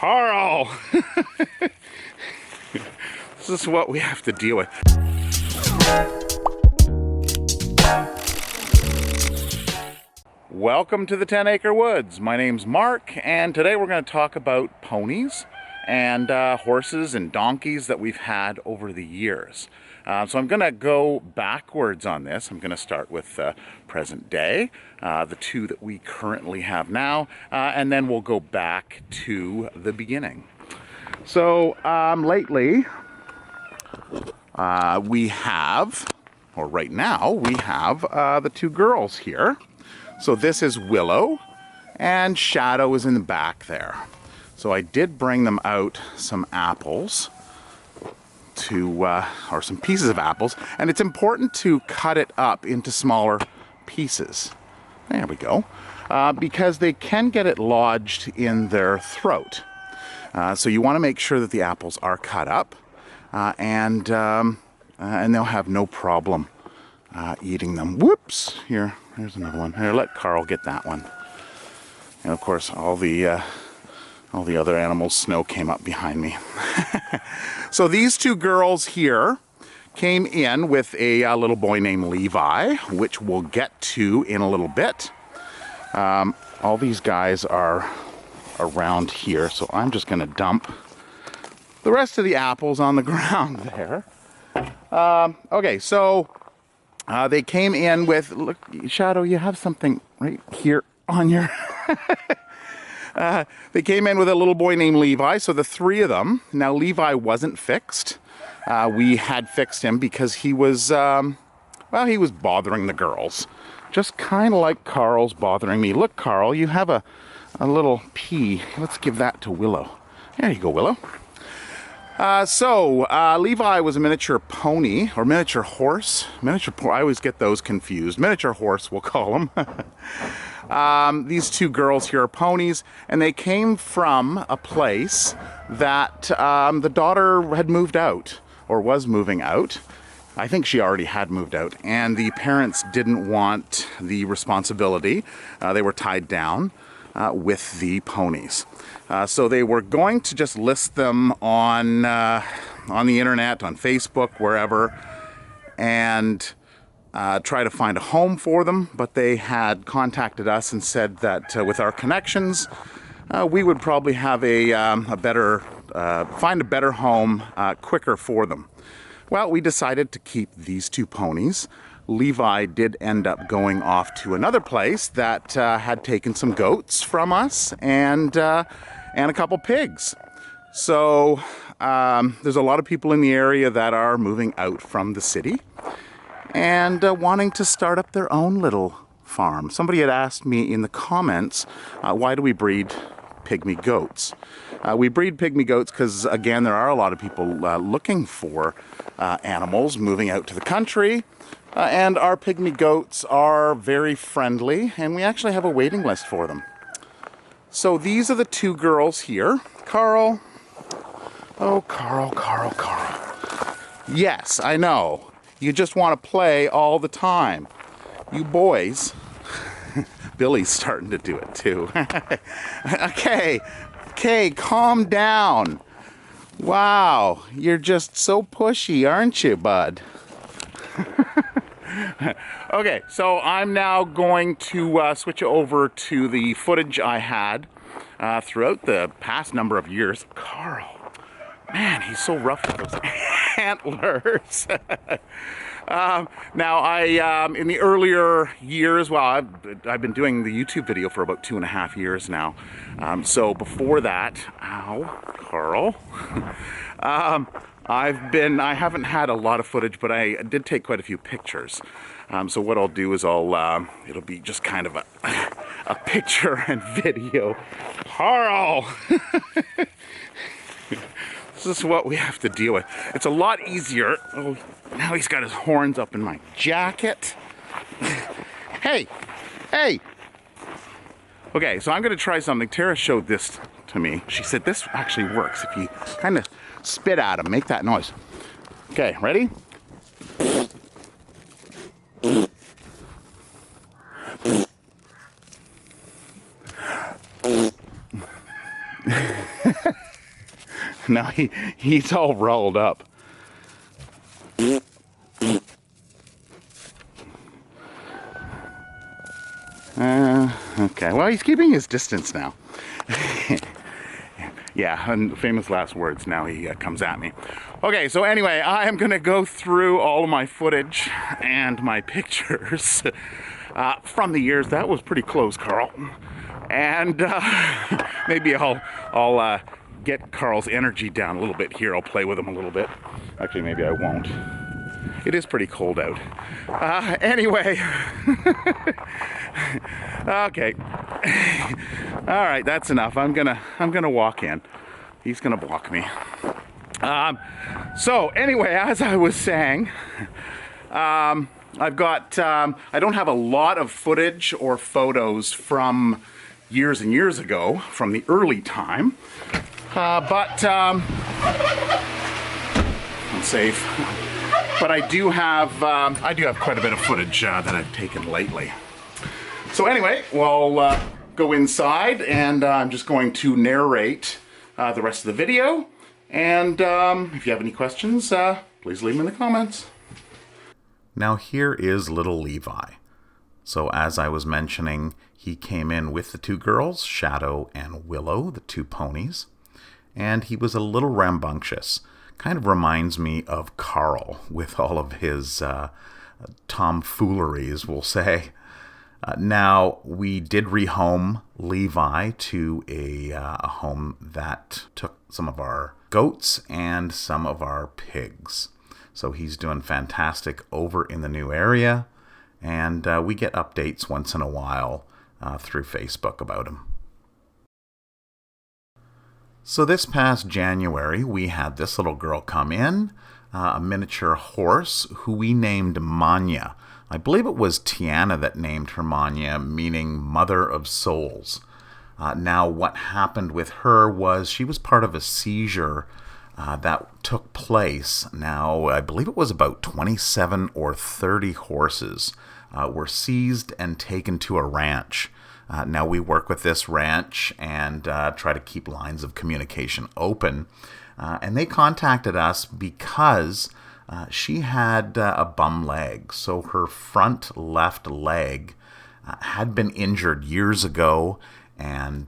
Carl! This is what we have to deal with. Welcome to the 10 Acre Woods. My name's Mark, and today we're going to talk about ponies and horses and donkeys that we've had over the years. So I'm going to go backwards on this. I'm going to start with present day, the two that we currently have now, and then we'll go back to the beginning. So lately, we have, or right now, we have the two girls here. So this is Willow, and Shadow is in the back there. So I did bring them out some apples or some pieces of apples, and it's important to cut it up into smaller pieces. There we go. Because they can get it lodged in their throat. So you want to make sure that the apples are cut up, and they'll have no problem eating them. Whoops! Here's another one. Here, let Carl get that one. And of course, all the other animals' snow came up behind me. So these two girls here came in with a little boy named Levi, which we'll get to in a little bit. All these guys are around here, so I'm just going to dump the rest of the apples on the ground there. Okay, so they came in with, look, Shadow, you have something right here on your... They came in with a little boy named Levi, so the three of them. Now, Levi wasn't fixed. We had fixed him because he was, well, he was bothering the girls. Just kind of like Carl's bothering me. Look, Carl, you have a little pea. Let's give that to Willow. There you go, Willow. Levi was a miniature pony, or miniature horse. I always get those confused. Miniature horse, we'll call him. These two girls here are ponies, and they came from a place that the daughter had moved out, or was moving out. I think she already had moved out, and the parents didn't want the responsibility. They were tied down with the ponies. So they were going to just list them on the internet, on Facebook, wherever, and try to find a home for them, but they had contacted us and said that with our connections, we would probably have find a better home quicker for them. Well, we decided to keep these two ponies. Levi did end up going off to another place that had taken some goats from us and a couple pigs. So there's a lot of people in the area that are moving out from the city and wanting to start up their own little farm. Somebody had asked me in the comments, why do we breed pygmy goats? We breed pygmy goats because, again, there are a lot of people looking for animals moving out to the country, and our pygmy goats are very friendly, and we actually have a waiting list for them. So these are the two girls here. Carl. Oh, Carl. Yes, I know. You just want to play all the time. You boys. Billy's starting to do it too. Okay, calm down. Wow, you're just so pushy, aren't you, bud? Okay, so I'm now going to switch over to the footage I had throughout the past number of years. Carl, man, he's so rough with those antlers. Now, in the earlier years, well, I've been doing the YouTube video for about 2.5 years now. So before that, ow, Carl, I haven't had a lot of footage, but I did take quite a few pictures. So what I'll do is it'll be just kind of a picture and video. Carl! This is what we have to deal with. It's a lot easier. Oh, now he's got his horns up in my jacket. Hey! Okay, so I'm gonna try something. Tara showed this to me. She said this actually works. If you kind of spit at him, make that noise. Okay, ready? Now he's all rolled up. Okay, well, he's keeping his distance now. Yeah, and famous last words. Now he comes at me. Okay, so anyway, I am going to go through all of my footage and my pictures from the years. That was pretty close, Carl. And maybe I'll get Carl's energy down a little bit here. I'll play with him a little bit. Actually, maybe I won't. It is pretty cold out. Anyway. Okay. All right, that's enough. I'm gonna walk in. He's gonna block me. So anyway, as I was saying, I've got. I don't have a lot of footage or photos from years and years ago, from the early time, but I'm safe. But I do have quite a bit of footage that I've taken lately. So anyway, we'll go inside, and I'm just going to narrate the rest of the video. And if you have any questions, please leave them in the comments. Now here is little Levi. So as I was mentioning, he came in with the two girls, Shadow and Willow, the two ponies. And he was a little rambunctious. Kind of reminds me of Carl with all of his tomfooleries, we'll say. Now, we did rehome Levi to a home that took some of our goats and some of our pigs. So he's doing fantastic over in the new area, and we get updates once in a while through Facebook about him. So this past January, we had this little girl come in, a miniature horse who we named Manya. I believe it was Tiana that named her Manya, meaning Mother of Souls. Now, what happened with her was she was part of a seizure that took place. Now, I believe it was about 27 or 30 horses were seized and taken to a ranch. Now, we work with this ranch and try to keep lines of communication open. And they contacted us because she had a bum leg. So her front left leg had been injured years ago. And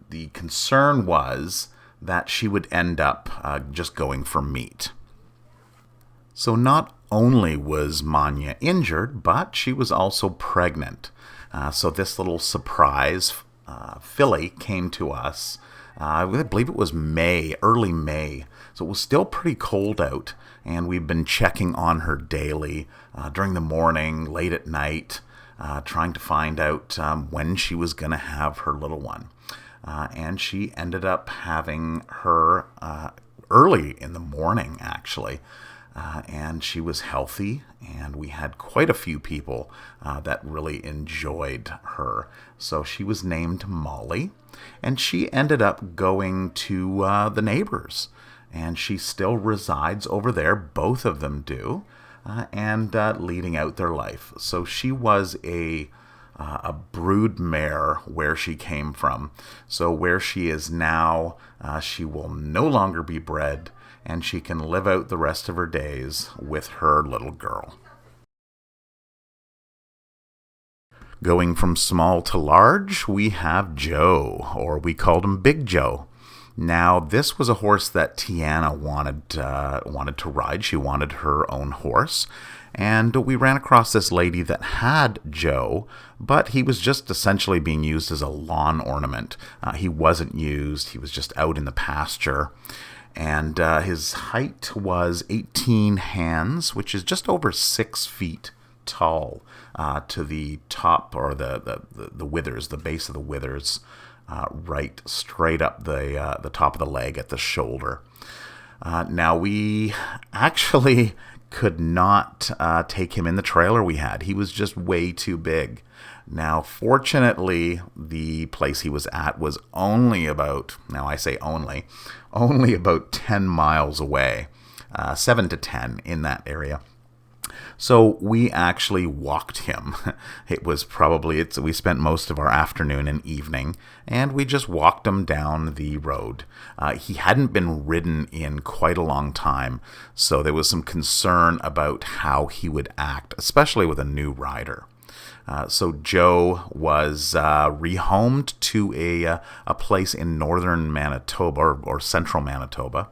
the concern was that she would end up just going for meat. So not only was Manya injured, but she was also pregnant. So this little surprise filly came to us, I believe it was May, early May. So it was still pretty cold out, and we've been checking on her daily during the morning, late at night, trying to find out when she was going to have her little one. And she ended up having her early in the morning, actually. And she was healthy, and we had quite a few people that really enjoyed her. So she was named Molly, and she ended up going to the neighbors, and she still resides over there. Both of them do, and leading out their life. So she was a brood mare where she came from. So where she is now, she will no longer be bred, and she can live out the rest of her days with her little girl. Going from small to large, we have Joe, or we called him Big Joe. Now, this was a horse that Tiana wanted to ride. She wanted her own horse. And we ran across this lady that had Joe, but he was just essentially being used as a lawn ornament. He wasn't used. He was just out in the pasture. And his height was 18 hands, which is just over 6 feet tall to the top, or the withers, the base of the withers, right straight up the top of the leg at the shoulder. Now, we actually could not take him in the trailer we had. He was just way too big. Now, fortunately, the place he was at was only about, now I say only about 10 miles away, 7 to 10 in that area. So we actually walked him. We spent most of our afternoon and evening, and we just walked him down the road. He hadn't been ridden in quite a long time, so there was some concern about how he would act, especially with a new rider. So Joe was rehomed to a place in northern Manitoba or central Manitoba,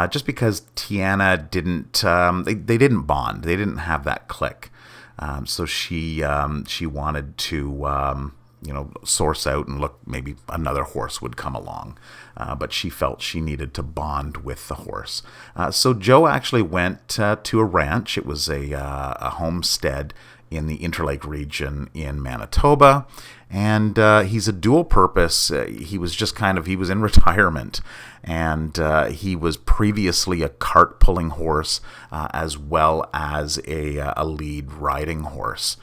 just because Tiana didn't they didn't bond, they didn't have that click. So she wanted to source out and look, maybe another horse would come along, but she felt she needed to bond with the horse. So Joe actually went to a ranch. It was a homestead in the Interlake region in Manitoba, and he's a dual purpose. He was in retirement, and he was previously a cart pulling horse as well as a lead riding horse.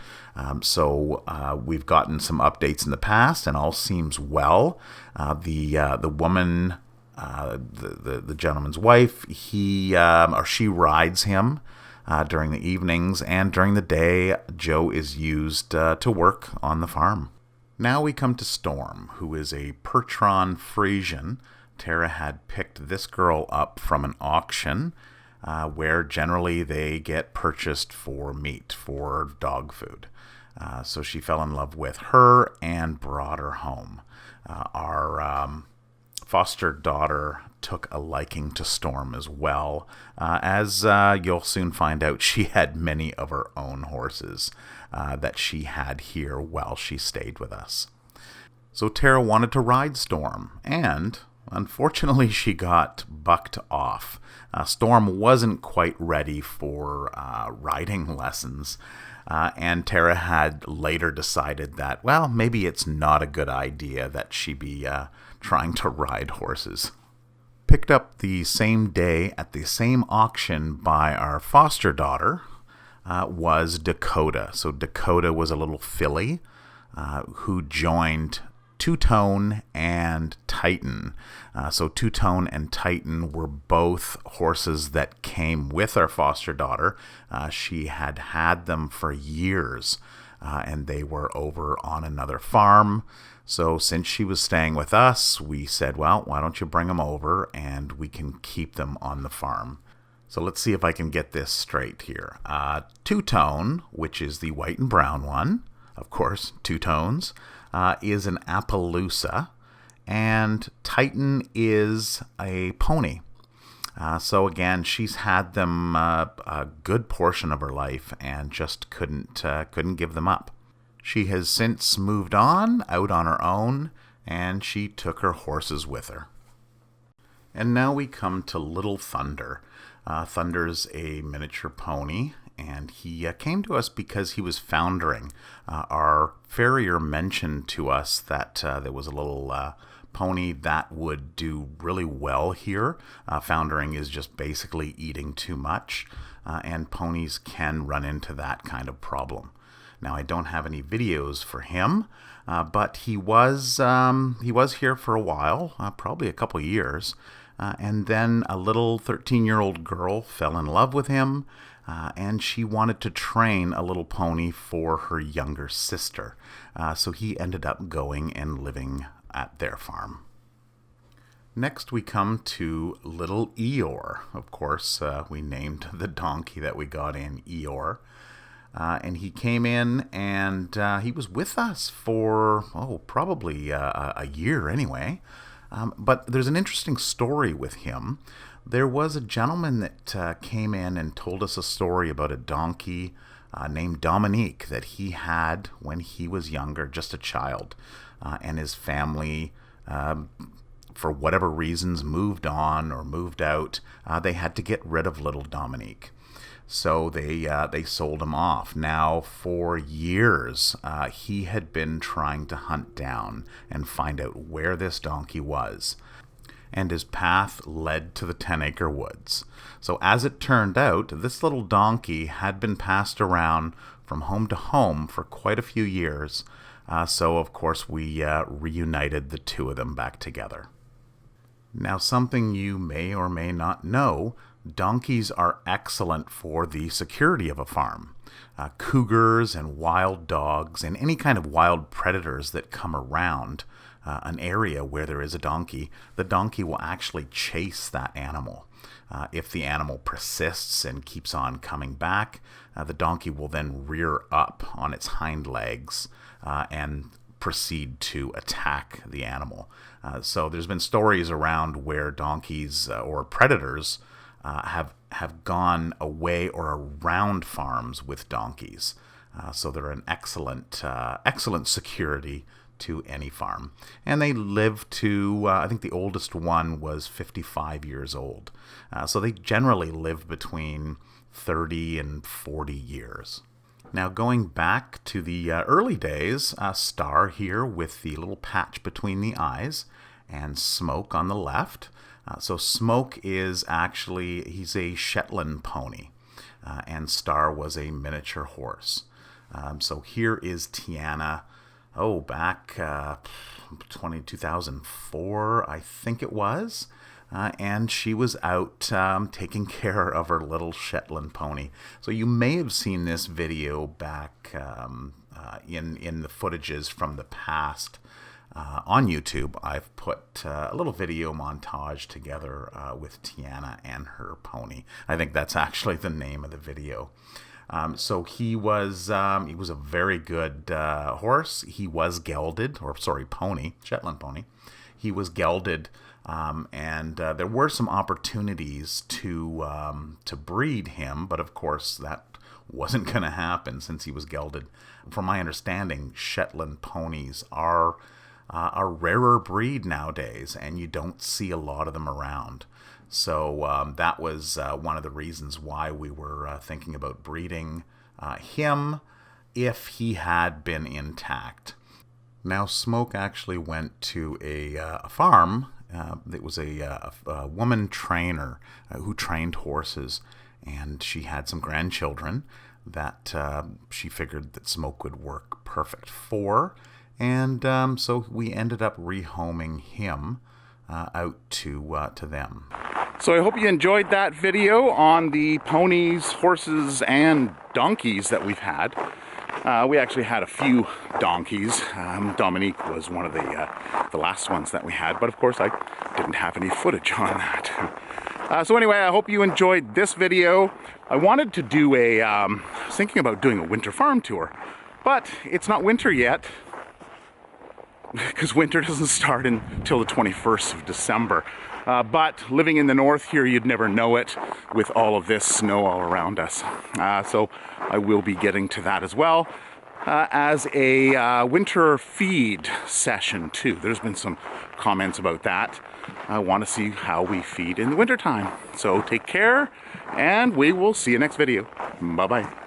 So we've gotten some updates in the past, and all seems well. The woman, the gentleman's wife, she rides him during the evenings, and during the day, Joe is used to work on the farm. Now we come to Storm, who is a Percheron Friesian. Tara had picked this girl up from an auction, where generally they get purchased for meat, for dog food. So she fell in love with her and brought her home. Our foster daughter took a liking to Storm as well. As you'll soon find out, she had many of her own horses that she had here while she stayed with us. So Tara wanted to ride Storm, and unfortunately she got bucked off. Storm wasn't quite ready for riding lessons. And Tara had later decided that, well, maybe it's not a good idea that she be trying to ride horses. Picked up the same day at the same auction by our foster daughter was Dakota. So Dakota was a little filly who joined Two-Tone and Titan. So Two-Tone and Titan were both horses that came with our foster daughter. She had them for years, and they were over on another farm. So since she was staying with us, we said, well, why don't you bring them over and we can keep them on the farm. So let's see if I can get this straight here. Two-Tone, which is the white and brown one, of course, two tones, is an Appaloosa, and Titan is a pony. So again, she's had them a good portion of her life and just couldn't give them up. She has since moved on, out on her own, and she took her horses with her. And now we come to Little Thunder. Thunder's a miniature pony, and he came to us because he was foundering. Our farrier mentioned to us that there was a little pony that would do really well here. Foundering is just basically eating too much, and ponies can run into that kind of problem. Now, I don't have any videos for him, but he was here for a while, probably a couple years, and then a little 13-year-old girl fell in love with him, and she wanted to train a little pony for her younger sister. So he ended up going and living at their farm. Next, we come to Little Eeyore. Of course, we named the donkey that we got in Eeyore. And he came in, and he was with us for, probably a year anyway. But there's an interesting story with him. There was a gentleman that came in and told us a story about a donkey named Dominique that he had when he was younger, just a child. And his family, for whatever reasons, moved on or moved out. They had to get rid of little Dominique. So they sold him off. Now, for years, he had been trying to hunt down and find out where this donkey was. And his path led to the 10-acre woods. So as it turned out, this little donkey had been passed around from home to home for quite a few years. So, of course, we reunited the two of them back together. Now, something you may or may not know, donkeys are excellent for the security of a farm. Cougars and wild dogs and any kind of wild predators that come around an area where there is a donkey, the donkey will actually chase that animal. If the animal persists and keeps on coming back, the donkey will then rear up on its hind legs and proceed to attack the animal. So there's been stories around where donkeys or predators have gone away or around farms with donkeys. So they're an excellent security to any farm. And they live to, I think the oldest one was 55 years old. So they generally live between 30 and 40 years. Now going back to the early days, Star here with the little patch between the eyes, and Smoke on the left. So Smoke is actually, he's a Shetland pony, and Star was a miniature horse. So here is Tiana, back 2004, I think it was. And she was out taking care of her little Shetland pony. So you may have seen this video back in the footages from the past on YouTube. I've put a little video montage together with Tiana and her pony. I think that's actually the name of the video. So he was a very good horse. He was gelded, pony, Shetland pony. He was gelded, and there were some opportunities to breed him, but of course that wasn't going to happen since he was gelded. From my understanding, Shetland ponies are a rarer breed nowadays, and you don't see a lot of them around. So that was one of the reasons why we were thinking about breeding him if he had been intact. Now, Smoke actually went to a farm. It was a woman trainer who trained horses, and she had some grandchildren that she figured that Smoke would work perfect for. And so we ended up rehoming him out to them. So I hope you enjoyed that video on the ponies, horses, and donkeys that we've had. We actually had a few donkeys. Dominique was one of the last ones that we had, but of course I didn't have any footage on that. So anyway, I hope you enjoyed this video. I wanted to do I was thinking about doing a winter farm tour, but it's not winter yet, because winter doesn't start until the 21st of December. But living in the north here, you'd never know it with all of this snow all around us. So I will be getting to that as well as a winter feed session too. There's been some comments about that. I want to see how we feed in the wintertime. So take care, and we will see you next video. Bye-bye.